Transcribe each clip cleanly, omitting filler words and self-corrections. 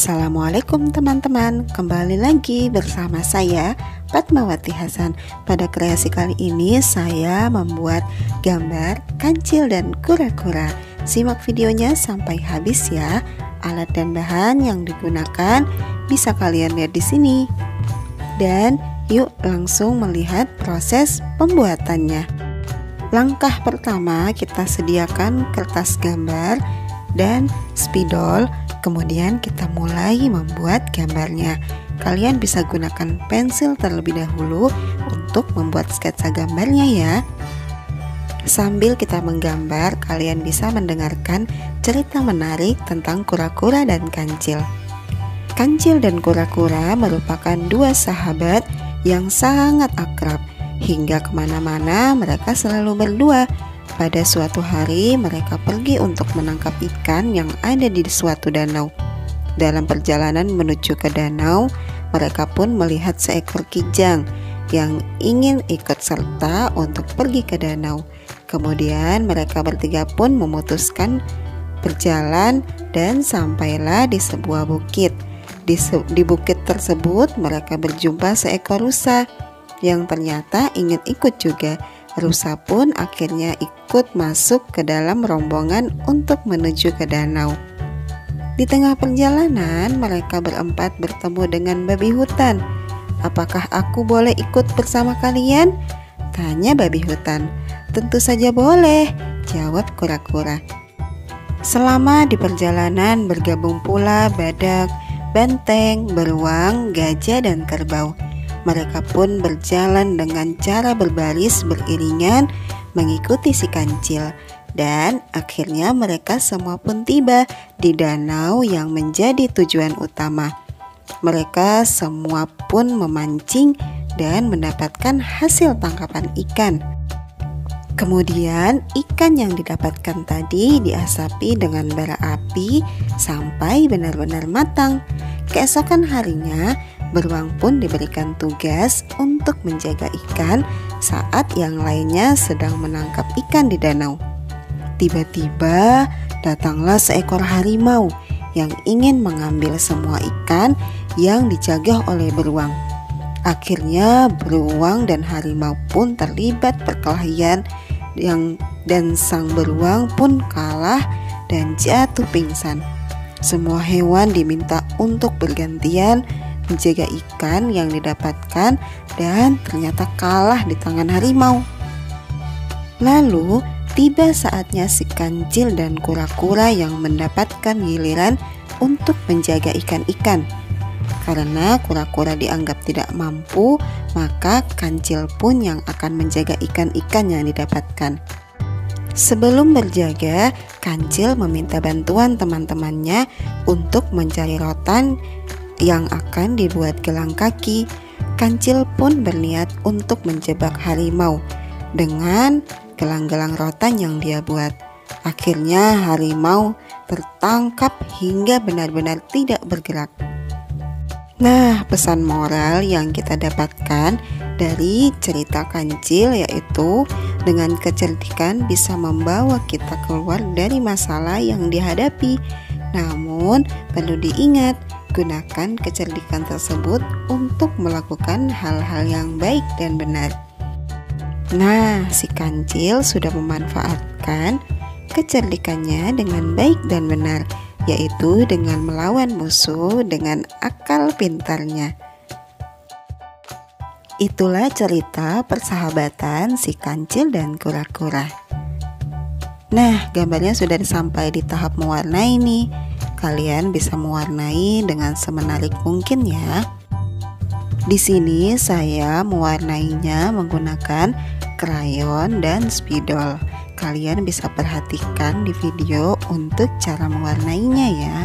Assalamualaikum teman-teman, kembali lagi bersama saya Fatmawati Hasan. Pada kreasi kali ini saya membuat gambar kancil dan kura-kura. Simak videonya sampai habis ya. Alat dan bahan yang digunakan bisa kalian lihat di sini. Dan yuk langsung melihat proses pembuatannya. Langkah pertama, kita sediakan kertas gambar dan spidol. Kemudian kita mulai membuat gambarnya. Kalian bisa gunakan pensil terlebih dahulu untuk membuat sketsa gambarnya ya. Sambil kita menggambar, kalian bisa mendengarkan cerita menarik tentang kura-kura dan kancil. Kancil dan kura-kura merupakan dua sahabat yang sangat akrab. Hingga kemana-mana mereka selalu berdua. Pada suatu hari mereka pergi untuk menangkap ikan yang ada di suatu danau. Dalam perjalanan menuju ke danau, mereka pun melihat seekor kijang yang ingin ikut serta untuk pergi ke danau. Kemudian mereka bertiga pun memutuskan berjalan dan sampailah di sebuah bukit. Di bukit tersebut mereka berjumpa seekor rusa yang ternyata ingin ikut juga. Rusa pun akhirnya ikut masuk ke dalam rombongan untuk menuju ke danau. Di tengah perjalanan, mereka berempat bertemu dengan babi hutan. "Apakah aku boleh ikut bersama kalian?" tanya babi hutan. "Tentu saja boleh," jawab kura-kura. Selama di perjalanan bergabung pula badak, banteng, beruang, gajah, dan kerbau. Mereka pun berjalan dengan cara berbaris beriringan mengikuti si kancil. Dan akhirnya mereka semua pun tiba di danau yang menjadi tujuan utama. Mereka semua pun memancing dan mendapatkan hasil tangkapan ikan. Kemudian ikan yang didapatkan tadi diasapi dengan bara api sampai benar-benar matang. Keesokan harinya, beruang pun diberikan tugas untuk menjaga ikan saat yang lainnya sedang menangkap ikan di danau. Tiba-tiba datanglah seekor harimau yang ingin mengambil semua ikan yang dijaga oleh beruang. Akhirnya beruang dan harimau pun terlibat perkelahian dan sang beruang pun kalah dan jatuh pingsan. Semua hewan diminta untuk bergantian menjaga ikan yang didapatkan dan ternyata kalah di tangan harimau. Lalu tiba saatnya si kancil dan kura-kura yang mendapatkan giliran untuk menjaga ikan-ikan. Karena kura-kura dianggap tidak mampu, maka kancil pun yang akan menjaga ikan-ikan yang didapatkan. Sebelum berjaga, kancil meminta bantuan teman-temannya untuk mencari rotan yang akan dibuat gelang kaki. Kancil pun berniat untuk menjebak harimau dengan gelang-gelang rotan yang dia buat. Akhirnya harimau tertangkap hingga benar-benar tidak bergerak. Nah, pesan moral yang kita dapatkan dari cerita kancil yaitu dengan kecerdikan bisa membawa kita keluar dari masalah yang dihadapi. Namun perlu diingat, gunakan kecerdikan tersebut untuk melakukan hal-hal yang baik dan benar. Nah, si kancil sudah memanfaatkan kecerdikannya dengan baik dan benar, yaitu dengan melawan musuh dengan akal pintarnya. Itulah cerita persahabatan si kancil dan kura-kura. Nah, gambarnya sudah sampai di tahap mewarnai nih. Kalian bisa mewarnai dengan semenarik mungkin ya. Di sini saya mewarnainya menggunakan krayon dan spidol. Kalian bisa perhatikan di video untuk cara mewarnainya ya.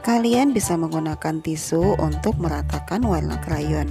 Kalian bisa menggunakan tisu untuk meratakan warna krayon.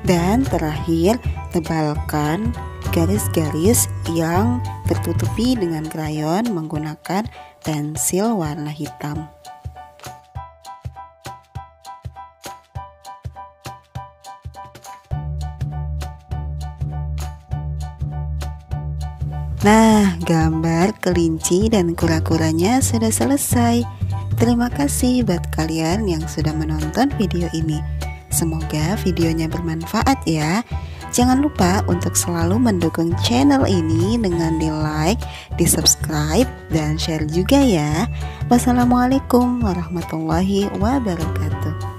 Dan terakhir, tebalkan garis-garis yang tertutupi dengan krayon menggunakan pensil warna hitam. Nah, gambar kelinci dan kura-kuranya sudah selesai. Terima kasih buat kalian yang sudah menonton video ini. Semoga videonya bermanfaat ya. Jangan lupa untuk selalu mendukung channel ini dengan di like, di subscribe, dan share juga ya. Wassalamualaikum warahmatullahi wabarakatuh.